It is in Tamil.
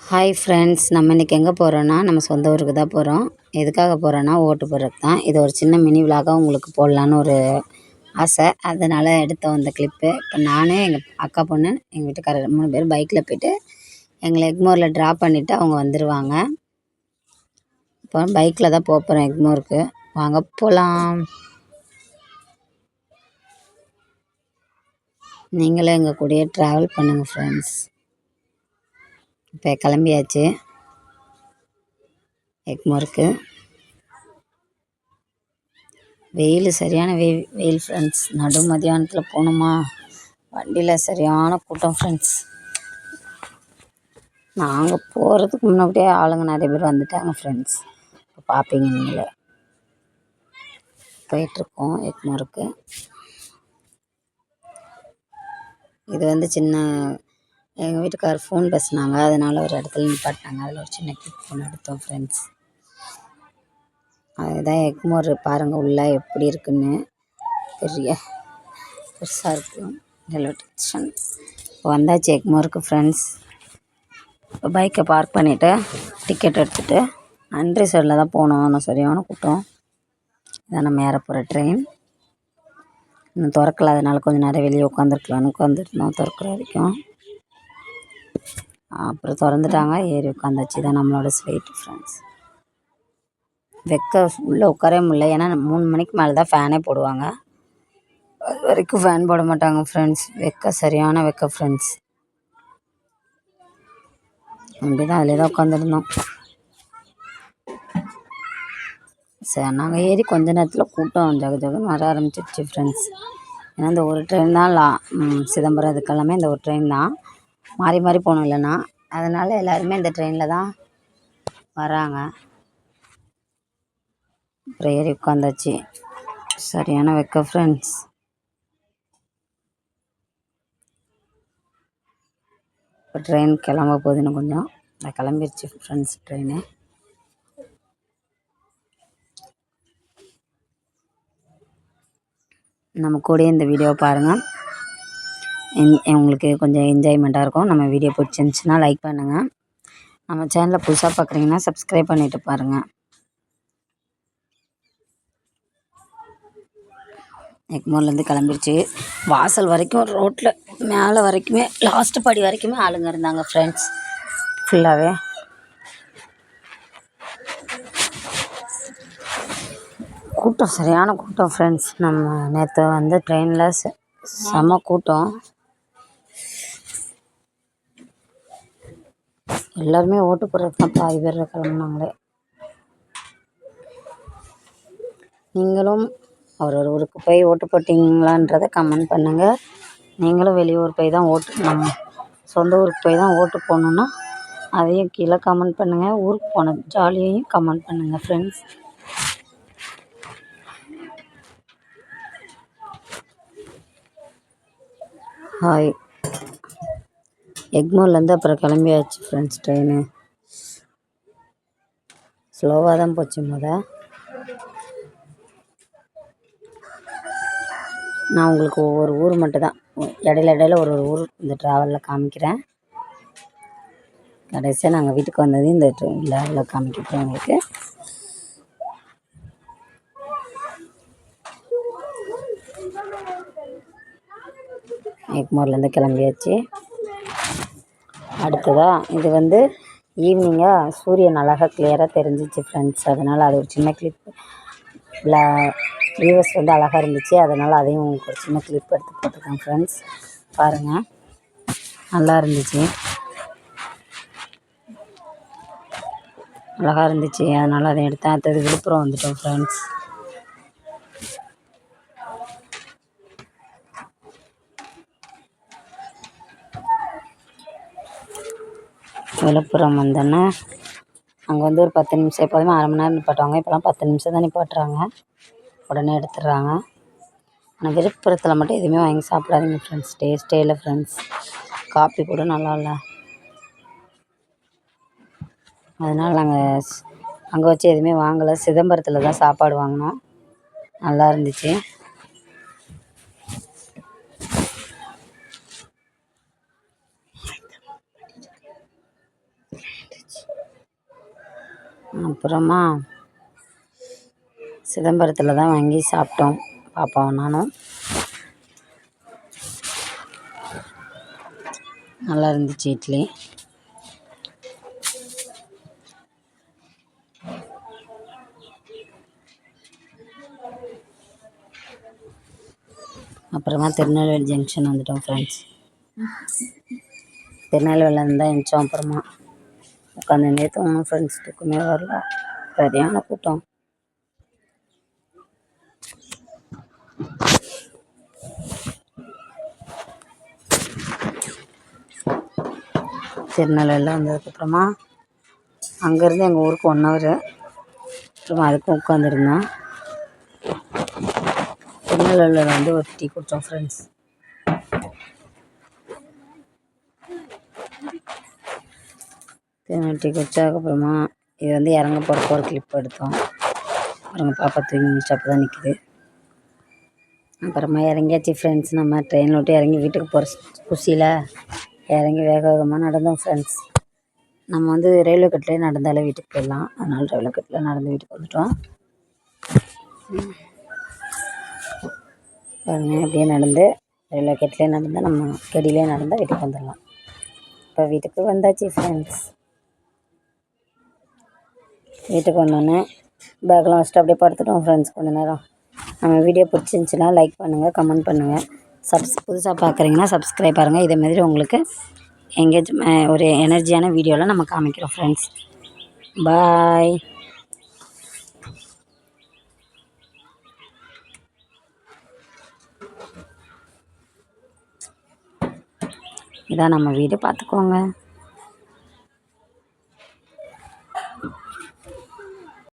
ஹாய் ஃப்ரெண்ட்ஸ், நம்ம இன்றைக்கி எங்கே போகிறோன்னா நம்ம சொந்த ஊருக்கு தான் போகிறோம். எதுக்காக போகிறோன்னா ஓட்டு போடுறதுக்கு தான். இது ஒரு சின்ன மினி விலாகாக உங்களுக்கு போடலான்னு ஒரு ஆசை, அதனால் எடுத்தோம் இந்த கிளிப்பு. இப்போ நான் எங்கள் அக்கா பொண்ணு எங்கள் வீட்டுக்காரர் 3 பேர் பைக்கில் போய்ட்டு எங்களை எக்மோரில் ட்ராப் பண்ணிவிட்டு அவங்க வந்துடுவாங்க. இப்போ பைக்கில் தான் போகிறோம் எக்மோருக்கு. வாங்க போகலாம். நீங்களும் எங்கள் கூடயே ட்ராவல் பண்ணுங்கள் ஃப்ரெண்ட்ஸ். இப்போ கிளம்பியாச்சு எக்மோருக்கு. வெயில் சரியான வெயில் ஃப்ரெண்ட்ஸ். நடு மதியானத்தில் போகணுமா, வண்டியில் சரியான கூட்டம் ஃப்ரெண்ட்ஸ். நாங்கள் போகிறதுக்கு முன்னாடியே ஆளுங்க நிறைய பேர் வந்துட்டாங்க ஃப்ரெண்ட்ஸ். இப்போ பார்ப்பீங்க நீங்களே. போயிட்டுருக்கோம் எக்மோருக்கு. இது சின்ன எங்கள் வீட்டுக்காரர் ஃபோன் பேசினாங்க, அதனால் ஒரு இடத்துல நிப்பாட்டினாங்க. அதில் ஒரு சின்ன கிளிப் ஃபோன் எடுத்தோம் ஃப்ரெண்ட்ஸ். அதுதான் எக்மோர். பாருங்கள் உள்ளே எப்படி இருக்குன்னு. பெருசாக இருக்குது ரயில்வே ஸ்டேஷன். இப்போ வந்தாச்சு எக்மோருக்கு ஃப்ரெண்ட்ஸ். இப்போ பைக்கை பார்க் பண்ணிவிட்டு டிக்கெட் எடுத்துகிட்டு நன்றி சைடில் தான் போகணும். ஆனால் சரியான கூட்டம். இதான் நம்ம ஏற போகிற ட்ரெயின். இன்னும் திறக்கல, அதனால் கொஞ்சம் நேரம் வெளியே உட்காந்துருந்தோம் திறக்கிற வரைக்கும். அப்புறம் திறந்துட்டாங்க, ஏறி உட்காந்தாச்சு. தான் நம்மளோட ஸ்வீட் ஃப்ரெண்ட்ஸ். உள்ளே உட்காரவே முடியல, ஏன்னா 3 மணிக்கு மேலே தான் ஃபேனே போடுவாங்க. அது வரைக்கும் ஃபேன் போட மாட்டாங்க ஃப்ரெண்ட்ஸ். சரியான ஃப்ரெண்ட்ஸ். அப்படி தான் அதிலே தான் உட்காந்துருந்தோம். சரி, நாங்கள் ஏறி கொஞ்ச நேரத்தில் கூட்டம் ஜகன்னு வர ஆரம்பிச்சிடுச்சு ஃப்ரெண்ட்ஸ். ஏன்னா இந்த ஒரு ட்ரெயின் தான் சிதம்பரம் இதுக்கெல்லாமே இந்த ஒரு ட்ரெயின் தான். மாறி மாறி போகணும் இல்லைன்னா, அதனால் எல்லாருமே இந்த ட்ரெயினில் தான் வராங்க. அப்புறம் ஏறி உட்காந்தாச்சு. சரியான ஃப்ரெண்ட்ஸ். இப்போ ட்ரெயின் கிளம்ப போகுதுன்னு கொஞ்சம் கிளம்பிடுச்சு ஃப்ரெண்ட்ஸ் ட்ரெயின். நம்ம கூட இந்த வீடியோவை பாருங்கள். உங்களுக்கு கொஞ்சம் என்ஜாய்மெண்ட்டாக இருக்கும். நம்ம வீடியோ பிடிச்சிருந்துச்சின்னா லைக் பண்ணுங்கள். நம்ம சேனலை புதுசாக பார்க்குறீங்கன்னா சப்ஸ்கிரைப் பண்ணிவிட்டு பாருங்கள். எக்மோர்லேருந்து கிளம்பிடுச்சு. வாசல் வரைக்கும் ரோட்டில் மேலே வரைக்குமே லாஸ்ட்டு படி வரைக்குமே ஆளுங்க இருந்தாங்க ஃப்ரெண்ட்ஸ். ஃபுல்லாகவே கூட்டம், சரியான கூட்டம் ஃப்ரெண்ட்ஸ். நம்ம நேற்று ட்ரெயினில் செம கூட்டம். எல்லாருமே ஓட்டு போடுறதுக்கு தான் பாதி பேர் கிளம்புனாங்களே. நீங்களும் ஒரு ஊருக்கு போய் ஓட்டு போட்டிங்களான்றதை கமெண்ட் பண்ணுங்கள். நீங்களும் வெளியூர் போய் தான் நம்ம சொந்த ஊருக்கு போய் தான் ஓட்டு போடணுன்னா அதையும் கீழே கமெண்ட் பண்ணுங்கள். ஊருக்கு போன ஜாலியையும் கமெண்ட் பண்ணுங்கள் ஃப்ரெண்ட்ஸ். ஹாய். எக்மோர்லேருந்து அப்புறம் கிளம்பியாச்சு ஃப்ரெண்ட்ஸ். ட்ரெயின் ஸ்லோவாக தான் போச்சு. நான் உங்களுக்கு ஒவ்வொரு ஊர் மட்டும்தான் இடையில ஒரு ஊர் இந்த ட்ராவலில் காமிக்கிறேன். கடைசியாக நாங்கள் வீட்டுக்கு வந்தது இந்த ட்ரெயினில் காமிக்கிறேன் உங்களுக்கு. எக்மோர்லேருந்து கிளம்பியாச்சு. அடுத்ததாக இது ஈவினிங்காக சூரியன் அழகாக கிளியராக தெரிஞ்சிச்சு ஃப்ரெண்ட்ஸ். அதனால் அது ஒரு சின்ன கிளிப் வியூவர்ஸ் அழகாக இருந்துச்சு. அதனால் அதையும் உங்களுக்கு ஒரு சின்ன கிளிப் எடுத்து போட்டிருக்கேன் ஃப்ரெண்ட்ஸ். பாருங்கள், நல்லா இருந்துச்சு, அழகாக இருந்துச்சு. அதனால் அதை எடுத்தேன். அடுத்தது விழுப்புரம் வந்துட்டோம் ஃப்ரெண்ட்ஸ். விழுப்புரம் வந்தோன்னே அங்கே ஒரு 10 நிமிஷம், எப்போதுமே அரை மணி நேரம் நிப்பாட்டுவாங்க. இப்போலாம் 10 நிமிஷம் தான் நிப்பாட்டுறாங்க, உடனே எடுத்துடுறாங்க. ஆனால் விழுப்புரத்தில் மட்டும் எதுவுமே வாங்கி சாப்பிடாதீங்க ஃப்ரெண்ட்ஸ். டேஸ்ட்டே இல்லை ஃப்ரெண்ட்ஸ். காப்பி கூட நல்லா இல்லை. அதனால் நாங்கள் அங்கே வச்சு எதுவுமே வாங்கலை. சிதம்பரத்தில் தான் சாப்பாடு வாங்கினோம். நல்லா இருந்துச்சு. அப்புறமா சிதம்பரத்தில் தான் வாங்கி சாப்பிட்டோம் பாப்பாவும் நானும். நல்லா இருந்துச்சு இட்லி. அப்புறமா திருநெல்வேலி ஜங்ஷன் வந்துட்டோம் ஃப்ரெண்ட்ஸ். திருநெல்வேலியில் இருந்தால் எழுந்தோம். அப்புறமா உட்காந்துருந்தே தூங்கணும் ஃப்ரெண்ட்ஸ். தூக்கமே வரல, சரியான கூட்டம். திருநெல்வேலியில் வந்ததுக்கப்புறமா அங்கேருந்து எங்கள் ஊருக்கு 1 ஹவர். அப்புறமா அதுக்கும் உட்காந்துருந்தோம். திருநெல்வேலியில் வந்து ஒரு டீ குடித்தோம் ஃப்ரெண்ட்ஸ். டீ குடித்ததுக்கப்புறமா இது வந்து இறங்க போகிறப்ப ஒரு கிளிப் எடுத்தோம். அப்புறம் பாப்பா தூங்கி முடிச்சு அப்போ தான் நிற்கிது. அப்புறமா இறங்கியாச்சு ஃப்ரெண்ட்ஸ். நம்ம ட்ரெயினில் விட்டு இறங்கி வீட்டுக்கு போகிற குஷியில் இறங்கி வேக வேகமாக நடந்தோம் ஃப்ரெண்ட்ஸ். நம்ம வந்து ரயில்வே கட்டிலே நடந்தாலே வீட்டுக்கு போயிடலாம். அதனால் ரயில்வே கட்டில் நடந்து வீட்டுக்கு வந்துட்டோம். அப்படியே நடந்து ரயில்வே கட்டிலே நடந்தால் நம்ம கெடியிலே நடந்தால் வீட்டுக்கு வந்துடலாம். இப்போ வீட்டுக்கு வந்தாச்சு ஃப்ரெண்ட்ஸ். வீட்டுக்கு வந்தோடனே பேக்கெலாம் வச்சுட்டு அப்படியே படுத்துட்டோம் ஃப்ரெண்ட்ஸ் கொஞ்சம் நேரம். நம்ம வீடியோ பிடிச்சிருந்துச்சின்னா லைக் பண்ணுங்கள், கமெண்ட் பண்ணுங்கள். புதுசாக பார்க்குறீங்கன்னா சப்ஸ்கிரைப் பாருங்கள். இதே மாதிரி உங்களுக்கு ஒரு எனர்ஜியான வீடியோவில் நம்ம காமிக்கிறோம் ஃப்ரெண்ட்ஸ். பாய். இதான் நம்ம வீடு, பார்த்துக்கோங்க.